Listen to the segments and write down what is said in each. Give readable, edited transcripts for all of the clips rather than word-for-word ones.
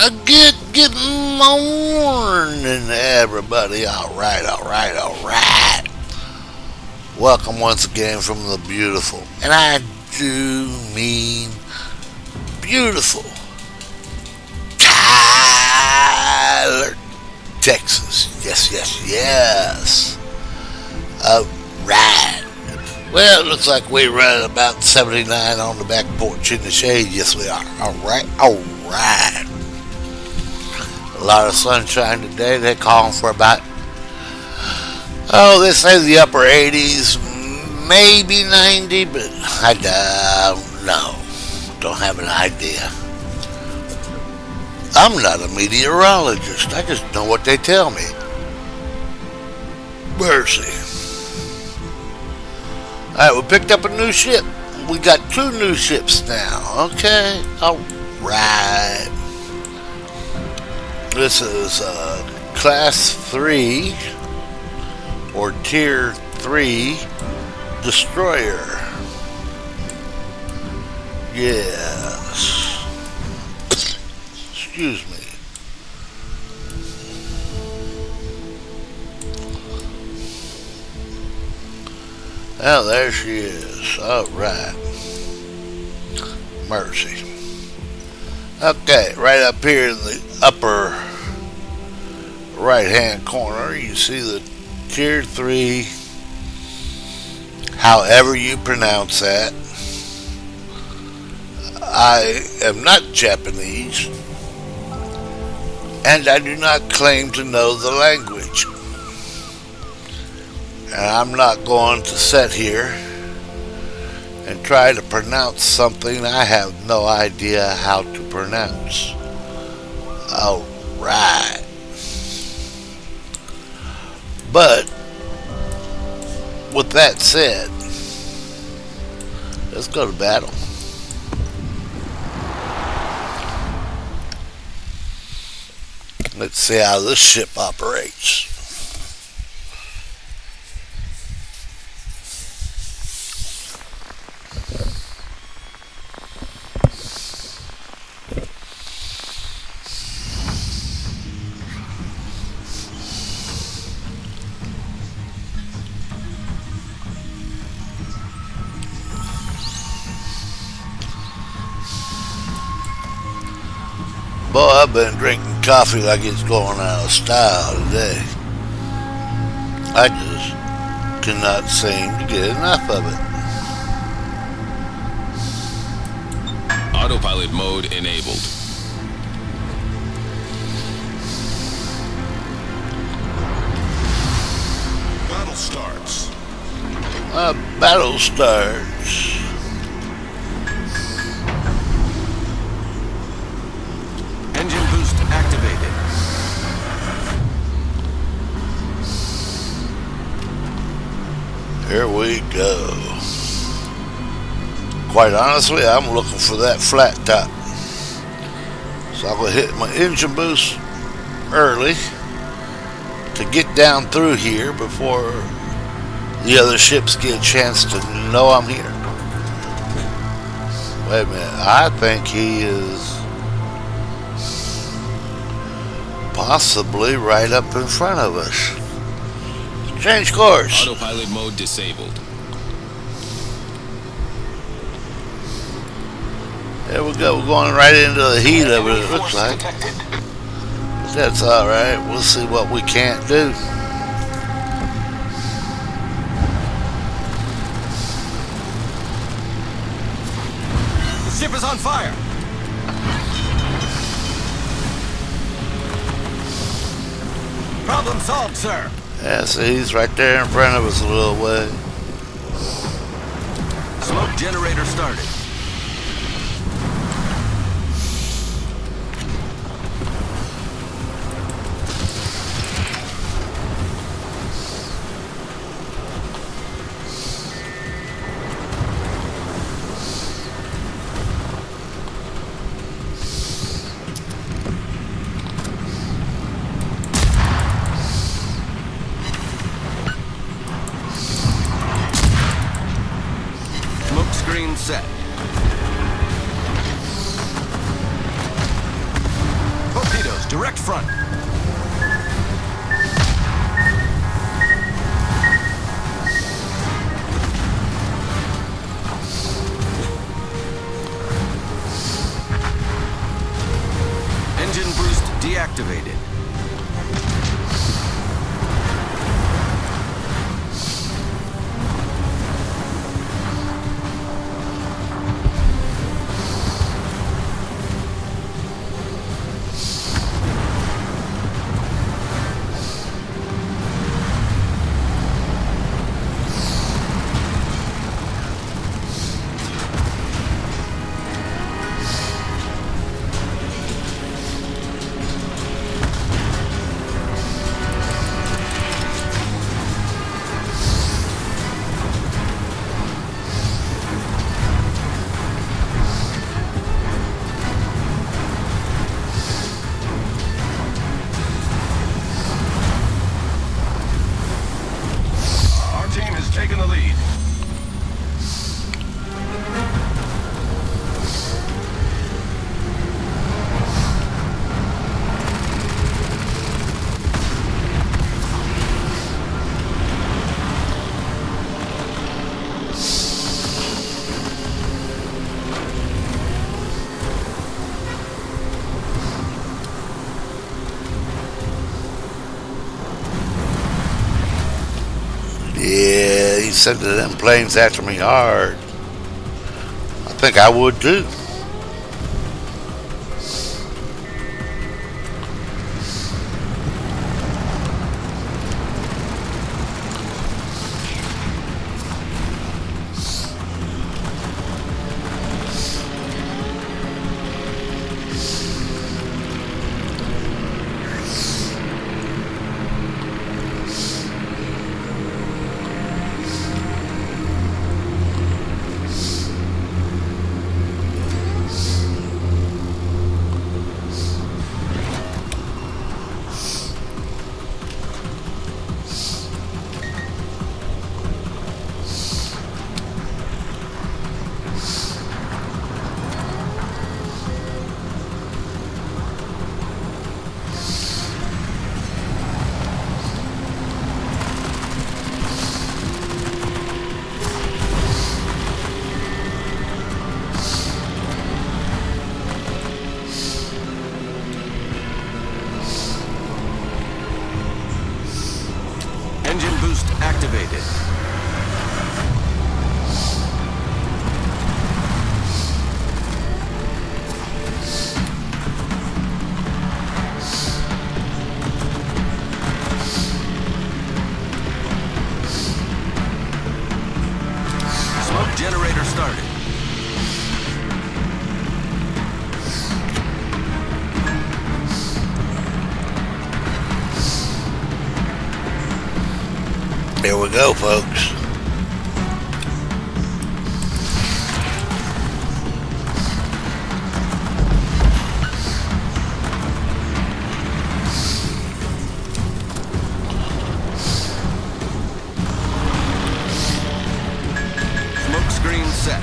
Good morning, everybody. All right. Welcome once again from the beautiful, and I do mean beautiful, Tyler, Texas. Yes. All right. Well, it looks like we're running about 79 on the back porch in the shade. Yes, we are. All right. A lot of sunshine today. They're calling for about, they say the upper 80s, maybe 90, but I don't know. Don't have an idea. I'm not a meteorologist. I just know what they tell me. Mercy. Alright, we picked up a new ship. We got two new ships now. Okay. Alright. This is Class 3 or Tier 3 Destroyer. Yes. Excuse me. Oh, there she is. Alright. Mercy. Okay, right up here in the upper right hand corner, you see the Tier 3, however you pronounce that. I am not Japanese, and I do not claim to know the language. And I'm not going to sit here and try to pronounce something I have no idea how to pronounce. Alright. But, with that said, let's go to battle. Let's see how this ship operates. Boy, I've been drinking coffee like it's going out of style today. I just cannot seem to get enough of it. Autopilot mode enabled. Battle starts. Battle starts. Engine boost activated. Here we go. Quite honestly, I'm looking for that flat top. So I'm going to hit my engine boost early to get down through here before the other ships get a chance to know I'm here. Wait a minute. I think he is possibly right up in front of us. Change course. Autopilot mode disabled. There we go. We're going right into the heat of it, it looks like. But that's alright. We'll see what we can't do. The ship is on fire. Problem solved, sir. Yeah, see, he's right there in front of us a little way. Smoke generator started. Screen set. Direct front. Engine boost deactivated. Taking the lead. Yeah, he's sending them planes after me hard. I think I would too. Engine boost activated. Smoke generator started. Here we go, folks. Smoke screen set.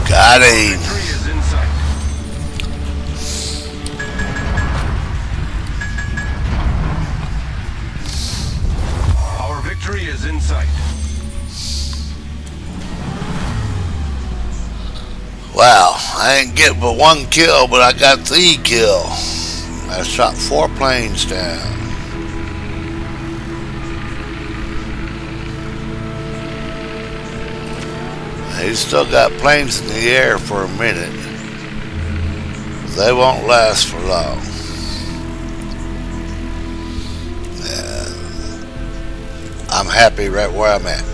Got him. Victory is in sight. Our victory is in sight. Wow, I didn't get but one kill, but I got the kill. I shot 4 planes down. He's still got planes in the air for a minute. They won't last for long. I'm happy right where I'm at.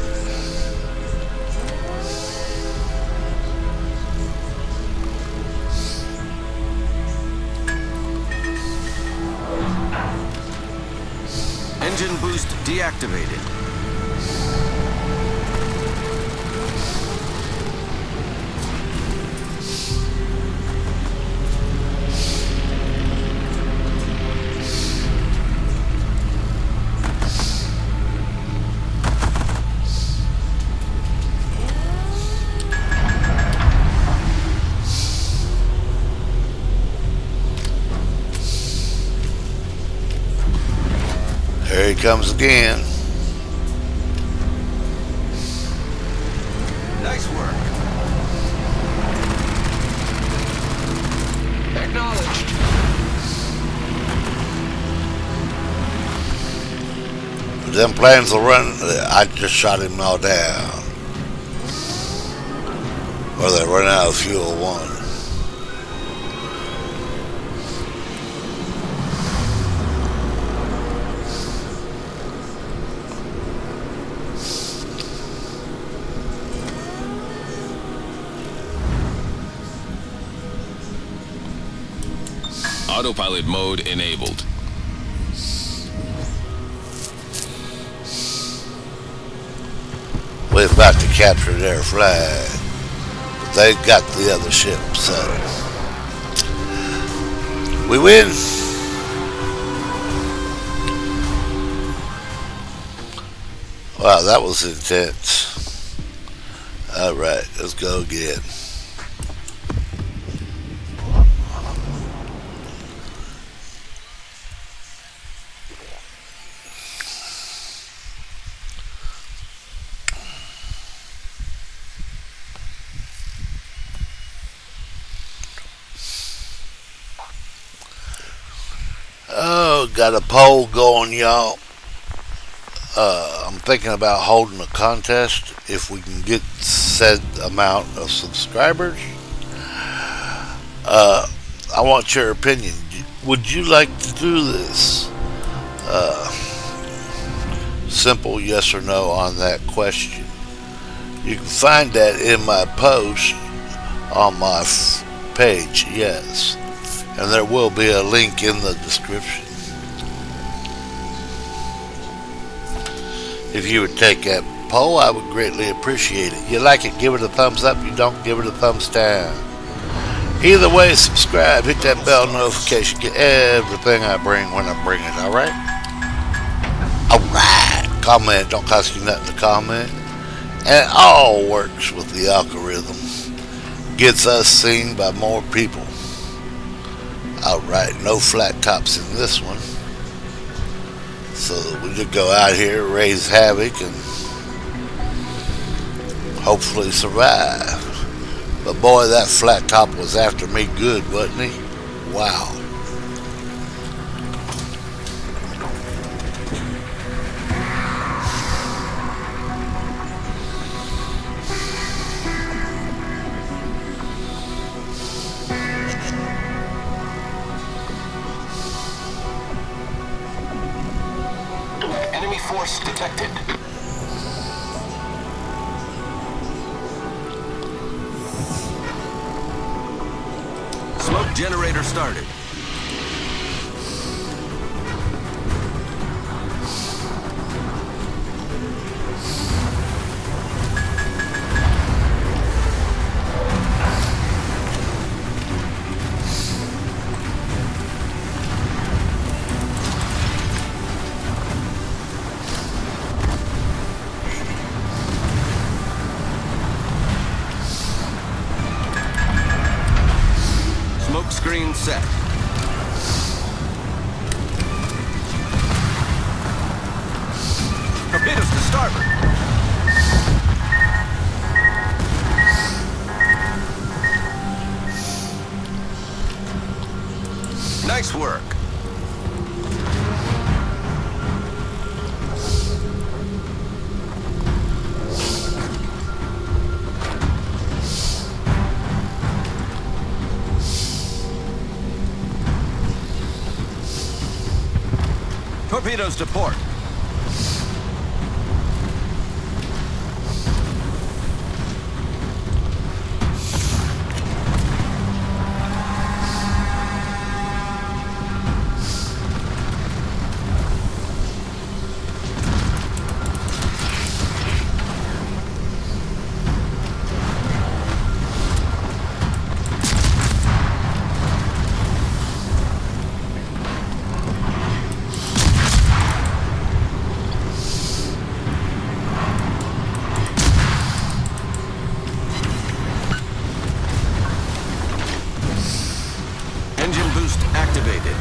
Engine boost deactivated. he comes again. Nice work. Acknowledged. Them planes will run. I just shot him all down. Or they run out of fuel one. Autopilot mode enabled. We're about to capture their flag. But they've got the other ship, so we win. Wow, that was intense. Alright, let's go again. Oh, got a poll going, y'all. I'm thinking about holding a contest if we can get said amount of subscribers. I want your opinion. Would you like to do this? Simple yes or no on that question. You can find that in my post on my page, yes. And there will be a link in the description. If you would take that poll, I would greatly appreciate it. You like it, give it a thumbs up. You don't, give it a thumbs down. Either way, subscribe, hit that bell notification, get everything I bring when I bring it, alright? Alright, comment, don't cost you nothing to comment. And it all works with the algorithm. Gets us seen by more people. Alright, no flat tops in this one. So we just go out here, raise havoc, and hopefully survive. But boy, that flat top was after me good, wasn't he? Wow. Enemy force detected. Smoke generator started. Smoke screen set. Torpedoes to starboard. Nice work. Torpedoes to port. Engine boost activated.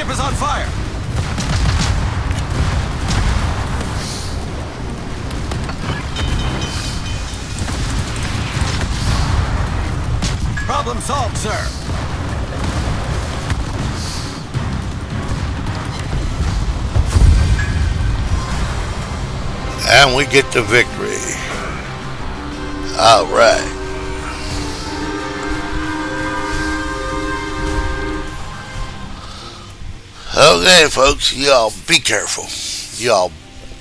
Ship is on fire. Problem solved, sir. And we get the victory. All right. Okay, folks, y'all be careful. Y'all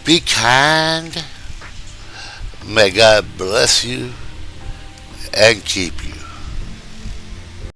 be kind. May God bless you and keep you.